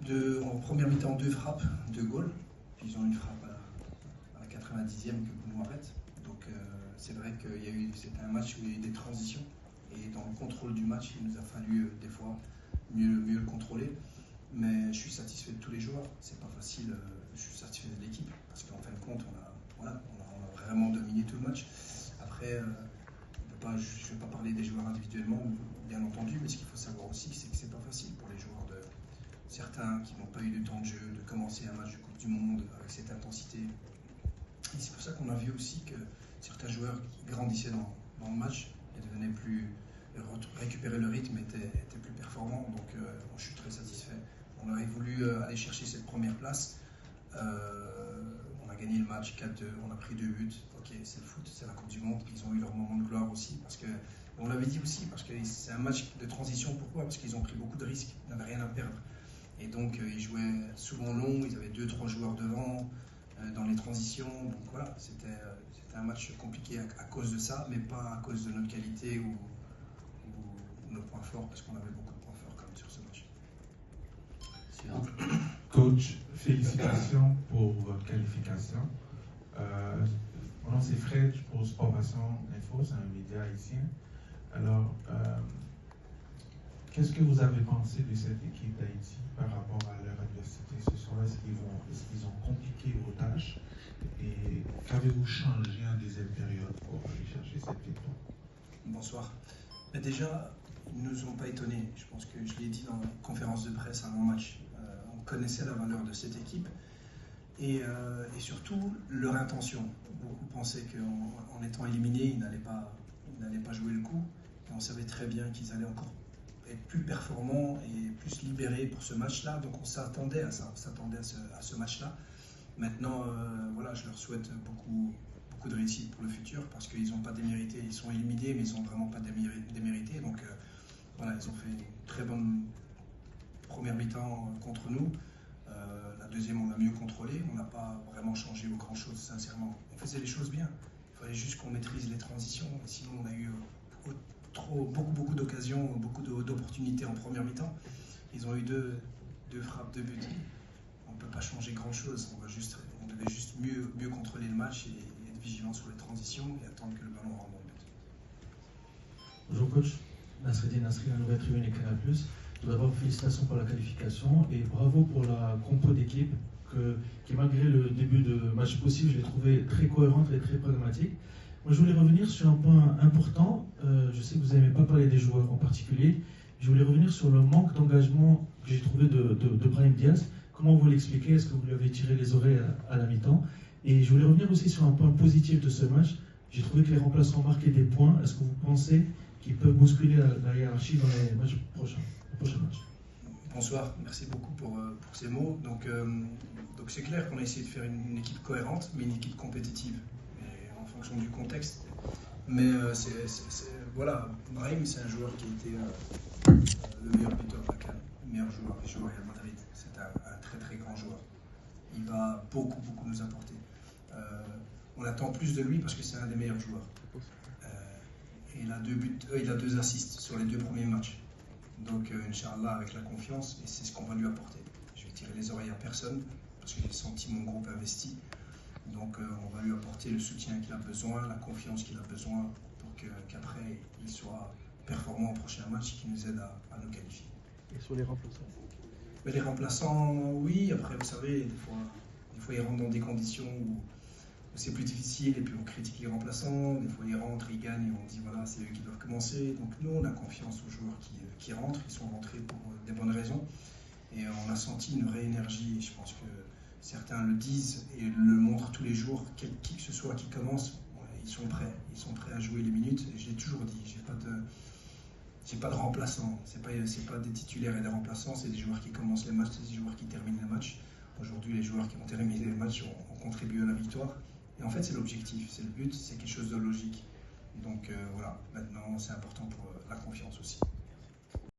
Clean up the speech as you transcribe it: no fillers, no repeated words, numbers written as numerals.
En première mi-temps, 2 frappes, 2 goals. Puis ils ont une frappe à la 90e que Bounou arrête. Donc c'est vrai que c'était un match où il y a eu des transitions. Et dans le contrôle du match, il nous a fallu des fois mieux le contrôler. Mais je suis satisfait de tous les joueurs. C'est pas facile. Je suis satisfait de l'équipe parce qu'en fin de compte, on a vraiment dominé tout le match. Après, je ne vais pas parler des joueurs individuellement, bien entendu, mais ce qu'il faut savoir aussi, c'est que c'est pas facile pour les joueurs certains qui n'ont pas eu de temps de jeu, de commencer un match de Coupe du Monde avec cette intensité. Et c'est pour ça qu'on a vu aussi que certains joueurs qui grandissaient dans le match et devenaient récupérer le rythme, étaient plus performants. Donc je suis très satisfait. On aurait voulu aller chercher cette première place. On a gagné le match 4-2, on a pris 2 buts. Ok, c'est le foot, c'est la Coupe du Monde. Ils ont eu leur moment de gloire aussi. Parce que, on l'avait dit aussi, parce que c'est un match de transition. Pourquoi? Parce qu'ils ont pris beaucoup de risques, ils n'avaient rien à perdre. Et donc ils jouaient souvent long, ils avaient 2-3 joueurs devant dans les transitions. Donc voilà, c'était un match compliqué à cause de ça, mais pas à cause de notre qualité ou nos points forts, parce qu'on avait beaucoup de points forts comme sur ce match. Coach, félicitations pour votre qualification. Mon nom c'est Fred pour Sportpassion Info, c'est un média haïtien. Alors, qu'est-ce que vous avez pensé de cette équipe d'Haïti par rapport à leur adversité ce soir? Est-ce qu'ils ont compliqué vos tâches? Et qu'avez-vous changé en deuxième période pour aller chercher cette victoire? Bonsoir. Mais déjà, ils ne nous ont pas étonnés. Je pense que je l'ai dit dans la conférence de presse avant le match. On connaissait la valeur de cette équipe et surtout leur intention. Beaucoup pensaient qu'en étant éliminés, ils n'allaient pas jouer le coup. Et on savait très bien qu'ils allaient encore être plus performants et plus libérés pour ce match-là. Donc on s'attendait à ça, on s'attendait à ce match-là. Maintenant, voilà, je leur souhaite beaucoup de réussite pour le futur parce qu'ils n'ont pas démérité. Ils sont éliminés, mais ils n'ont vraiment pas démérité. Donc voilà, ils ont fait une très bonne première mi-temps contre nous. La deuxième, on l'a mieux contrôlé. On n'a pas vraiment changé grand-chose, sincèrement. On faisait les choses bien. Il fallait juste qu'on maîtrise les transitions. Sinon, on a eu beaucoup d'occasions, beaucoup d'opportunités en première mi-temps. Ils ont eu deux frappes, 2 buts. On ne peut pas changer grand-chose. On devait juste mieux contrôler le match et être vigilant sur les transitions et attendre que le ballon rentre dans le but. Bonjour coach, Nasreddin Nasri, la Nouvelle Tribune et Canal+. Tout d'abord, félicitations pour la qualification et bravo pour la compo d'équipe qui, malgré le début de match possible, je l'ai trouvé très cohérente et très pragmatique. Moi, je voulais revenir sur un point important. Je sais que vous n'aimez pas parler des joueurs en particulier. Je voulais revenir sur le manque d'engagement que j'ai trouvé de Brahim Diaz. Comment vous l'expliquez? Est-ce que vous lui avez tiré les oreilles à la mi-temps? Et je voulais revenir aussi sur un point positif de ce match. J'ai trouvé que les remplaçants marquaient des points. Est-ce que vous pensez qu'ils peuvent bousculer la hiérarchie dans les matchs prochains? Bonsoir, merci beaucoup pour ces mots. Donc c'est clair qu'on a essayé de faire une équipe cohérente, mais une équipe compétitive, et en fonction du contexte. Mais voilà, Brahim, c'est un joueur qui a été le meilleur buteur de la CAN, le meilleur joueur du Real Madrid. C'est un très très grand joueur. Il va beaucoup nous apporter. On attend plus de lui parce que c'est un des meilleurs joueurs. Et il a 2 buts, il a 2 assists sur les 2 premiers matchs. Donc, Inch'Allah, avec la confiance, et c'est ce qu'on va lui apporter. Je vais tirer les oreilles à personne, parce que j'ai senti mon groupe investi. Donc, on va lui apporter le soutien qu'il a besoin, la confiance qu'il a besoin, pour qu'après, il soit performant au prochain match, qui nous aide à nous qualifier. Et sur les remplaçants? Mais les remplaçants, oui. Après, vous savez, des fois ils rentrent dans des conditions où c'est plus difficile, et puis on critique les remplaçants. Des fois, ils rentrent, ils gagnent, et on dit voilà, c'est eux qui doivent commencer. Donc nous, on a confiance aux joueurs qui rentrent. Ils sont rentrés pour des bonnes raisons. Et on a senti une vraie énergie. Et je pense que certains le disent et le montrent tous les jours. Qui que ce soit qui commence, ils sont prêts. Ils sont prêts à jouer les minutes. Et je l'ai toujours dit, j'ai pas de remplaçants. C'est pas des titulaires et des remplaçants. C'est des joueurs qui commencent les matchs, c'est des joueurs qui terminent les matchs. Aujourd'hui, les joueurs qui vont terminer les matchs ont contribué à la victoire. Et en fait, c'est l'objectif, c'est le but, c'est quelque chose de logique. Donc voilà, maintenant, c'est important pour la confiance aussi.